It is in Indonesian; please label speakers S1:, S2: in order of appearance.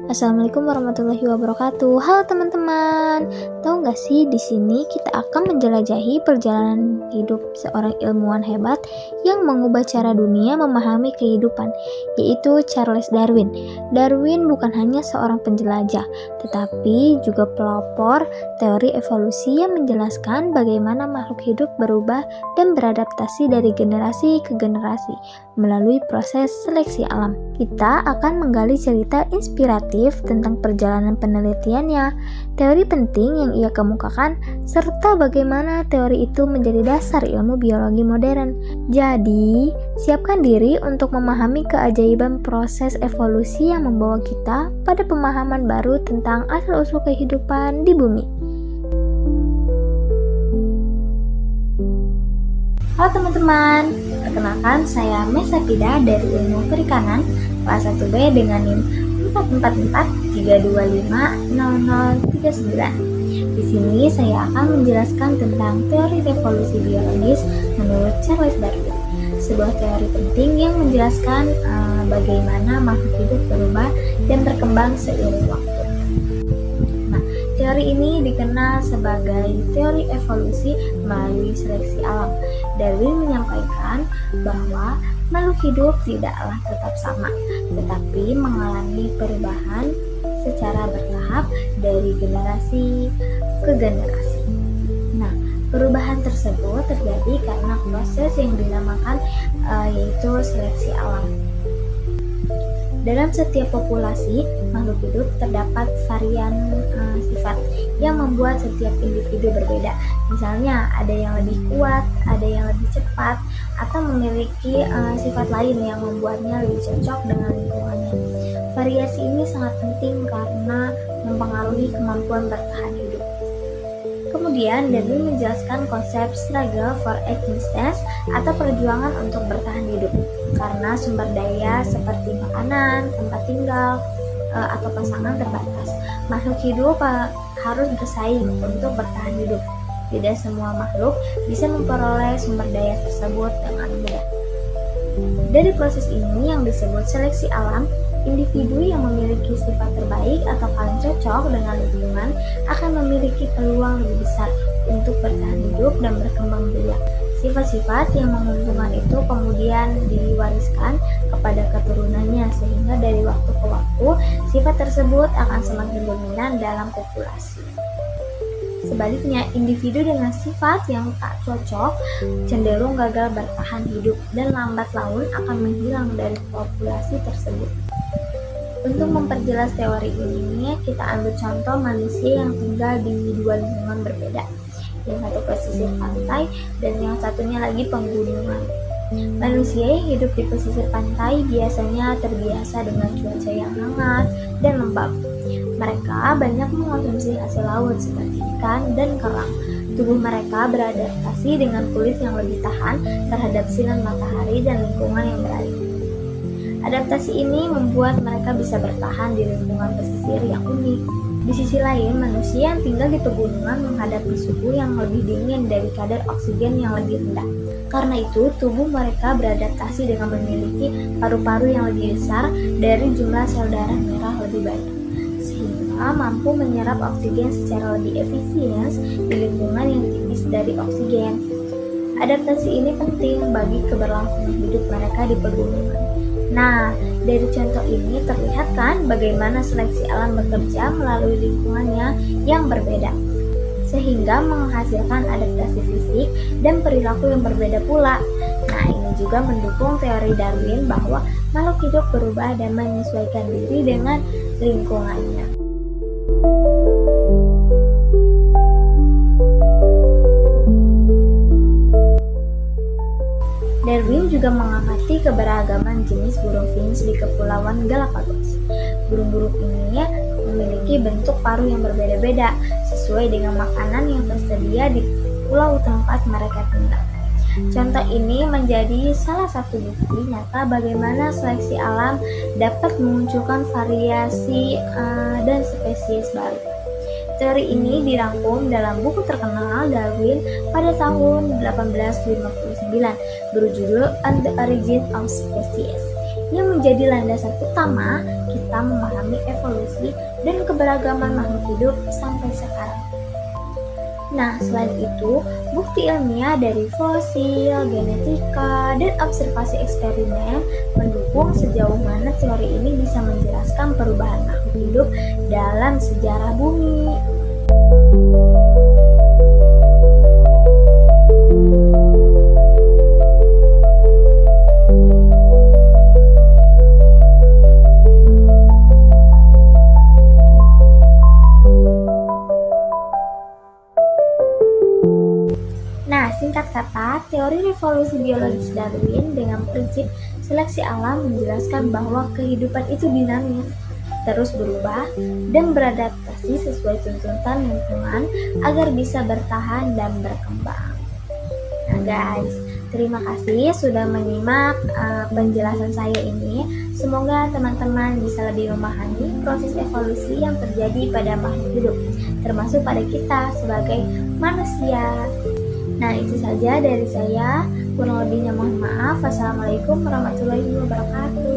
S1: Assalamualaikum warahmatullahi wabarakatuh. Halo teman-teman, tahu nggak sih di sini kita akan menjelajahi perjalanan hidup seorang ilmuwan hebat yang mengubah cara dunia memahami kehidupan, yaitu Charles Darwin. Darwin bukan hanya seorang penjelajah, tetapi juga pelopor teori evolusi yang menjelaskan bagaimana makhluk hidup berubah dan beradaptasi dari generasi ke generasi melalui proses seleksi alam. Kita akan menggali cerita inspiratif tentang perjalanan penelitiannya, teori penting yang ia kemukakan, serta bagaimana teori itu menjadi dasar ilmu biologi modern. Jadi, siapkan diri untuk memahami keajaiban proses evolusi yang membawa kita pada pemahaman baru tentang asal-usul kehidupan di bumi. Halo teman-teman, perkenalkan saya Mesafida dari Ilmu Perikanan kelas 1B dengan NIM 44432500039. Di sini saya akan menjelaskan tentang teori evolusi biologis menurut Charles Darwin, sebuah teori penting yang menjelaskan bagaimana makhluk hidup berubah dan berkembang seiring waktu. Teori ini dikenal sebagai teori evolusi melalui seleksi alam. Darwin menyampaikan bahwa makhluk hidup tidaklah tetap sama, tetapi mengalami perubahan secara bertahap dari generasi ke generasi. Nah, perubahan tersebut terjadi karena proses yang dinamakan yaitu seleksi alam. Dalam setiap populasi makhluk hidup terdapat varian sifat yang membuat setiap individu berbeda. Misalnya ada yang lebih kuat, ada yang lebih cepat, atau memiliki sifat lain yang membuatnya lebih cocok dengan lingkungannya. Variasi ini sangat penting karena mempengaruhi kemampuan bertahan hidup. Kemudian Darwin menjelaskan konsep struggle for existence atau perjuangan untuk bertahan hidup karena sumber daya seperti makanan, tempat tinggal, atau pasangan terbatas. Makhluk hidup harus bersaing untuk bertahan hidup. Tidak semua makhluk bisa memperoleh sumber daya tersebut dengan mudah. Dari proses ini yang disebut seleksi alam, individu yang memiliki sifat terbaik atau paling cocok dengan lingkungan akan memiliki peluang lebih besar untuk bertahan hidup dan berkembang biak. Sifat-sifat yang menguntungkan itu kemudian diwariskan kepada keturunannya sehingga dari waktu ke waktu sifat tersebut akan semakin dominan dalam populasi. Sebaliknya, individu dengan sifat yang tak cocok cenderung gagal bertahan hidup dan lambat laun akan menghilang dari populasi tersebut. Untuk memperjelas teori ini, kita ambil contoh manusia yang tinggal di dua lingkungan berbeda. Yang satu pesisir pantai dan yang satunya lagi pegunungan. Manusia yang hidup di pesisir pantai biasanya terbiasa dengan cuaca yang hangat dan lembab. Mereka banyak mengonsumsi hasil laut seperti ikan dan kerang. Tubuh mereka beradaptasi dengan kulit yang lebih tahan terhadap sinar matahari dan lingkungan yang berair. Adaptasi ini membuat mereka bisa bertahan di lingkungan pesisir yang unik. Di sisi lain, manusia yang tinggal di pegunungan menghadapi suhu yang lebih dingin dari kadar oksigen yang lebih rendah. Karena itu, tubuh mereka beradaptasi dengan memiliki paru-paru yang lebih besar dari jumlah sel darah merah lebih banyak, sehingga mampu menyerap oksigen secara lebih efisien di lingkungan yang tipis dari oksigen. Adaptasi ini penting bagi keberlangsungan hidup mereka di pegunungan. Nah, dari contoh ini terlihat kan bagaimana seleksi alam bekerja melalui lingkungannya yang berbeda, sehingga menghasilkan adaptasi fisik dan perilaku yang berbeda pula. Nah, ini juga mendukung teori Darwin bahwa makhluk hidup berubah dan menyesuaikan diri dengan lingkungannya. Darwin juga mengamati keberagaman jenis burung finch di Kepulauan Galapagos. Burung-burung ini memiliki bentuk paruh yang berbeda-beda sesuai dengan makanan yang tersedia di pulau tempat mereka tinggal. Contoh ini menjadi salah satu bukti nyata bagaimana seleksi alam dapat memunculkan variasi dan spesies baru. Teori ini dirangkum dalam buku terkenal Darwin pada tahun 1859 berjudul On the Origin of Species, yang menjadi landasan utama kita kita memahami evolusi dan keberagaman makhluk hidup sampai sekarang. Nah, selain itu, bukti ilmiah dari fosil, genetika, dan observasi eksperimen mendukung sejauh mana teori ini bisa menjelaskan perubahan makhluk hidup dalam sejarah bumi. Nah, singkat kata, teori revolusi biologis Darwin dengan prinsip seleksi alam menjelaskan bahwa kehidupan itu dinamis, terus berubah, dan beradaptasi sesuai tuntutan lingkungan agar bisa bertahan dan berkembang. Nah guys, terima kasih sudah menyimak penjelasan saya ini. Semoga teman-teman bisa lebih memahami proses evolusi yang terjadi pada makhluk hidup, termasuk pada kita sebagai manusia. Nah, itu saja dari saya. Kurang lebihnya mohon maaf. Wassalamualaikum warahmatullahi wabarakatuh.